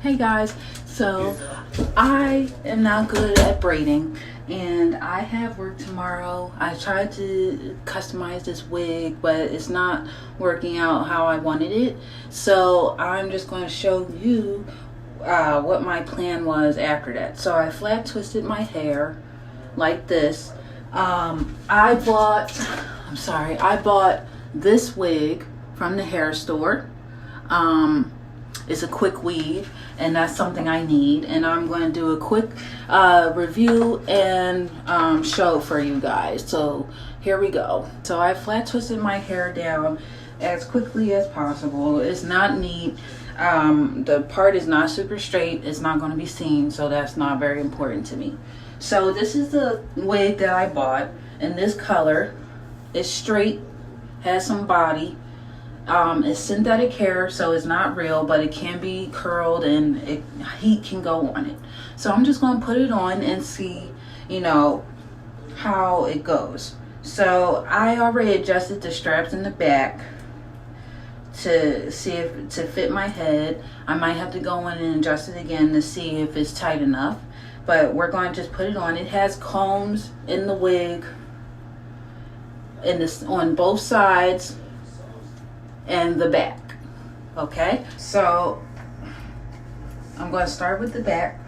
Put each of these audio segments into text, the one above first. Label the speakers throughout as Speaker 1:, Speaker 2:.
Speaker 1: Hey guys, so I am not good at braiding and I have work tomorrow. I tried to customize this wig, but it's not working out how I wanted it. So I'm just going to show you what my plan was after that. So I flat twisted my hair like this. I bought this wig from the hair store. It's a quick weave, and that's something I need, and I'm going to do a quick review and show for you guys. So here we go. So I flat twisted my hair down as quickly as possible. It's not neat. The part is not super straight. It's not going to be seen, so that's not very important to me. So this is the wig that I bought in this color. It's straight, has some body. It's synthetic hair, so it's not real, but it can be curled and heat can go on it. So I'm just going to put it on and see, you know, how it goes. So I already adjusted the straps in the back to see if to fit my head. I might have to go in and adjust it again to see if it's tight enough, but we're going to just put it on. It has combs in the wig on both sides and the back. Okay, so I'm going to start with the back.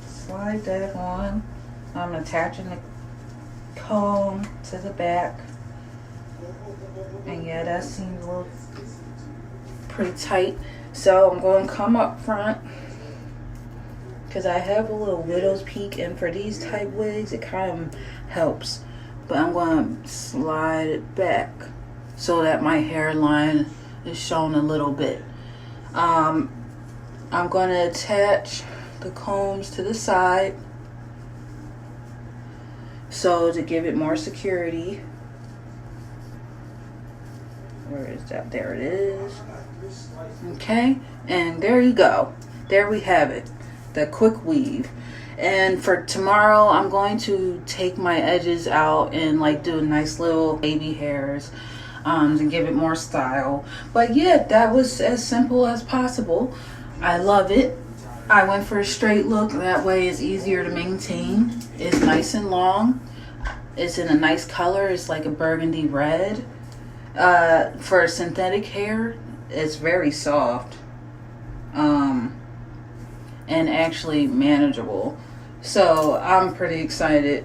Speaker 1: Slide that on. I'm attaching the comb to the back, and yeah, that seems a little pretty tight. So I'm going to come up front because I have a little widow's peak, and for these type wigs it kind of helps. But I'm going to slide it back so that my hairline is shown a little bit. I'm going to attach the combs to the side so to give it more security. Where is that? There it is. Okay, and there you go. There we have it, the quick weave. And for tomorrow, I'm going to take my edges out and like do nice little baby hairs to give it more style. But yeah, that was as simple as possible. I love it. I went for a straight look. That way it's easier to maintain. It's nice and long. It's in a nice color. It's like a burgundy red. For synthetic hair, it's very soft. And actually manageable. So I'm pretty excited.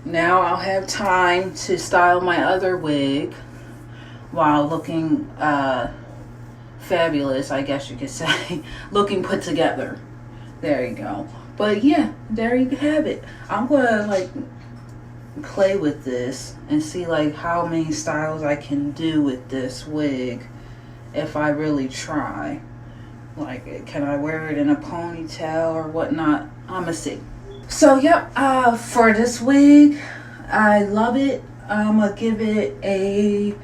Speaker 1: Now I'll have time to style my other wig while looking fabulous, I guess you could say. Looking put together. There you go. But yeah, there you have it. I'm gonna like play with this and see like how many styles I can do with this wig if I really try. Like, can I wear it in a ponytail or whatnot? I'ma see. So yep, for this wig, I love it. I'm gonna give it a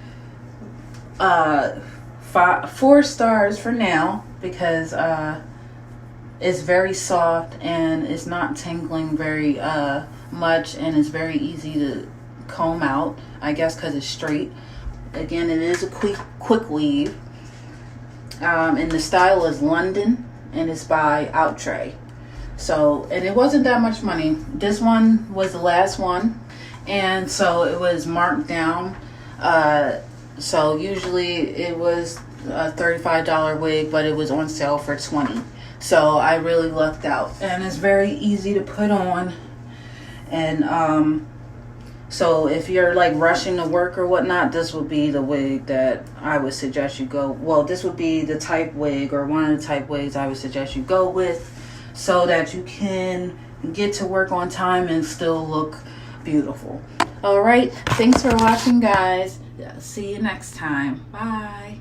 Speaker 1: 4 stars for now because it's very soft and it's not tingling very much, and it's very easy to comb out, I guess because it's straight. Again, it is a quick weave. And the style is London, and it's by Outre. So, and it wasn't that much money. This one was the last one, and so it was marked down. So usually it was a $35 wig, but it was on sale for $20. So I really lucked out, and it's very easy to put on. And so if you're like rushing to work or whatnot, this would be the wig that I would suggest you go. Well, this would be the type wig, or one of the type wigs I would suggest you go with, so that you can get to work on time and still look beautiful. All right, thanks for watching, guys. See you next time. Bye.